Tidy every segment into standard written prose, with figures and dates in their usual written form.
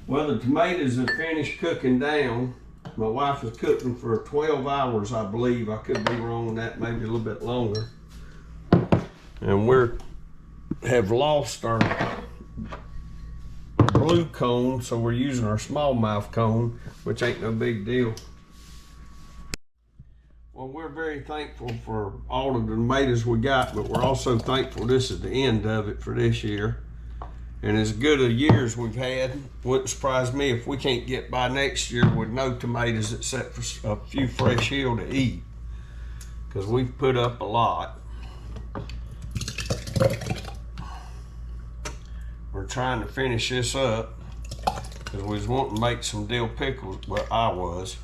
Well, the tomatoes have finished cooking down. My wife has cooked them for 12 hours, I believe. I could be wrong on that, maybe a little bit longer. And have lost our blue cone, so we're using our smallmouth cone, which ain't no big deal. Well, we're very thankful for all of the tomatoes we got, but we're also thankful this is the end of it for this year. And as good a year as we've had, wouldn't surprise me if we can't get by next year with no tomatoes except for a few fresh hill to eat. Because we've put up a lot. We're trying to finish this up because we was wanting to make some dill pickles. Well, I wanted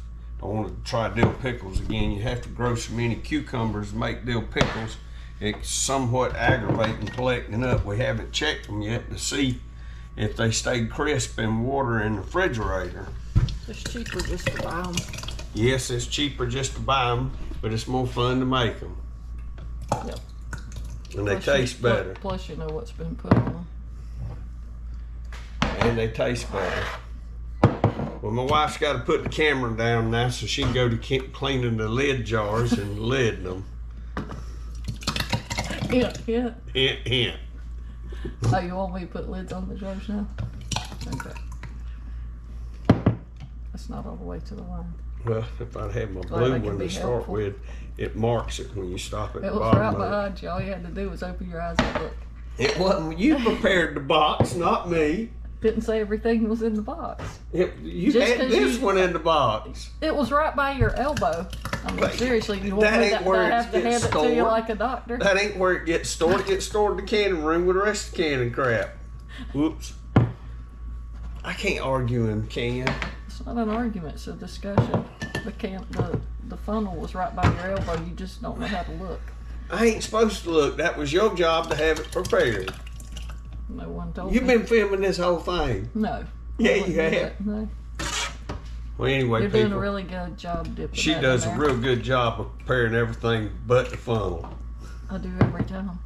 to try dill pickles again. You have to grow so many cucumbers to make dill pickles. It's somewhat aggravating collecting up. We haven't checked them yet to see if they stayed crisp in water in the refrigerator. It's cheaper just to buy them. Yes, it's cheaper just to buy them, but it's more fun to make them. Yep. And they taste better. Plus you know what's been put on them. And they taste better. Well, my wife's got to put the camera down now so she can go to cleaning the lid jars and lidding them. Hint, hint. Hint, hint. Oh, you want me to put lids on the jars now? Okay. That's not all the way to the line. Well, if I'd had my Glad I blue can one to be start helpful. with, it marks it when you stop at It the was bottom right of it. behind you. All you had to do was open your eyes and look. It wasn't you prepared the box, not me. Didn't say everything was in the box. You Just had 'cause this you- one in the box. It was right by your elbow. I mean, But seriously, you want that me ain't to where it have to hand gets it to you stored. like a doctor? That ain't where it gets stored. It gets stored in the canning room with the rest of the canning crap. Whoops. I can't argue in can. It's not an argument, it's a discussion. The funnel was right by your elbow. You just don't know how to look. I ain't supposed to look. That was your job to have it prepared. No one told You've me. been filming this whole thing. No. Yeah, I you wouldn't do have. that, no. Well, anyway, You're people, doing a really good job dipping she that does in a there. real good job of preparing everything but the funnel. I do every time.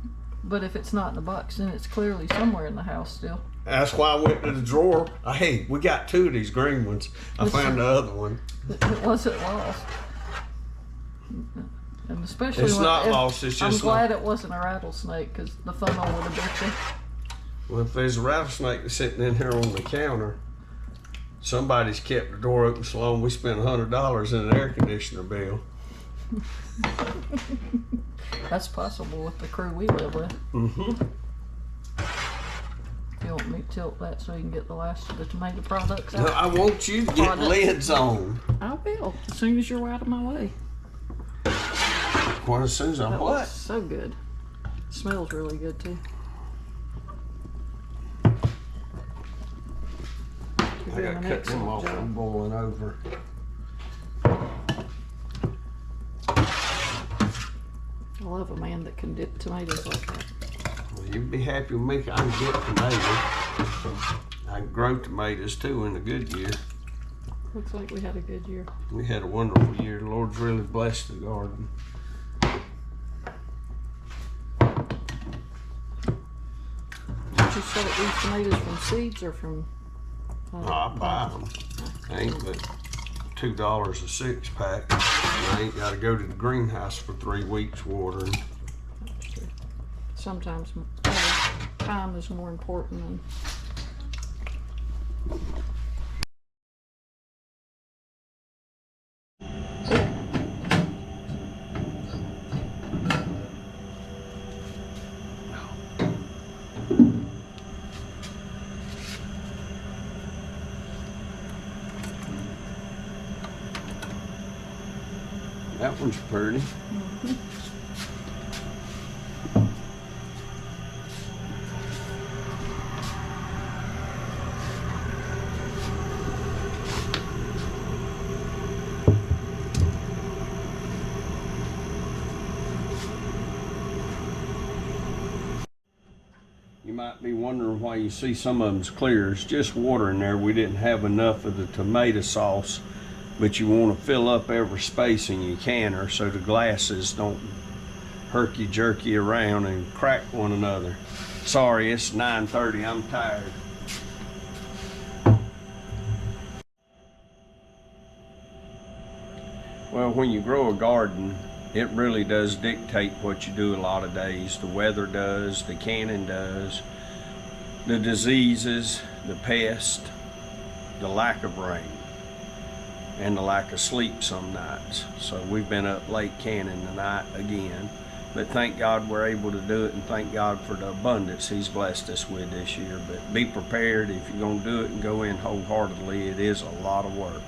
But if it's not in the box, then it's clearly somewhere in the house still. That's why I went to the drawer. Hey, we got two of these green ones. I found the other one. It wasn't lost. And especially It's when, not lost, it's I'm just glad it wasn't a rattlesnake because the funnel would have bit you. Well, if there's a rattlesnake that's sitting in here on the counter, somebody's kept the door open so long we spent $100 in an air conditioner bill. That's possible with the crew we live with. Mm-hmm. You want me to tilt that so you can get the last of the tomato products No, out? I want you to get Products. lids on. I will, as soon as you're out of my way. Well, as soon as I'm That what? looks so good. Smells really good too. I You're got doing to an cut them excellent off job. from boiling over. I love a man that can dip tomatoes like that. Well, you'd be happy with me. I can get tomatoes. I can grow tomatoes too in a good year. Looks like we had a good year. We had a wonderful year. The Lord's really blessed the garden. Did you sell these tomatoes from seeds or from? I buy them. Ain't but $2 a six pack. I ain't got to go to the greenhouse for 3 weeks watering. That's true. Sometimes time is more important than. That one's pretty. You might be wondering why you see some of them's clear. It's just water in there. We didn't have enough of the tomato sauce, but you want to fill up every space in your canner so the glasses don't herky-jerky around and crack one another. Sorry, it's 9:30. I'm tired. Well, when you grow a garden, it really does dictate what you do a lot of days. The weather does, the canning does, the diseases, the pest, the lack of rain, and the lack of sleep some nights. So we've been up late canning tonight again. But thank God we're able to do it, and thank God for the abundance He's blessed us with this year. But be prepared if you're going to do it and go in wholeheartedly. It is a lot of work.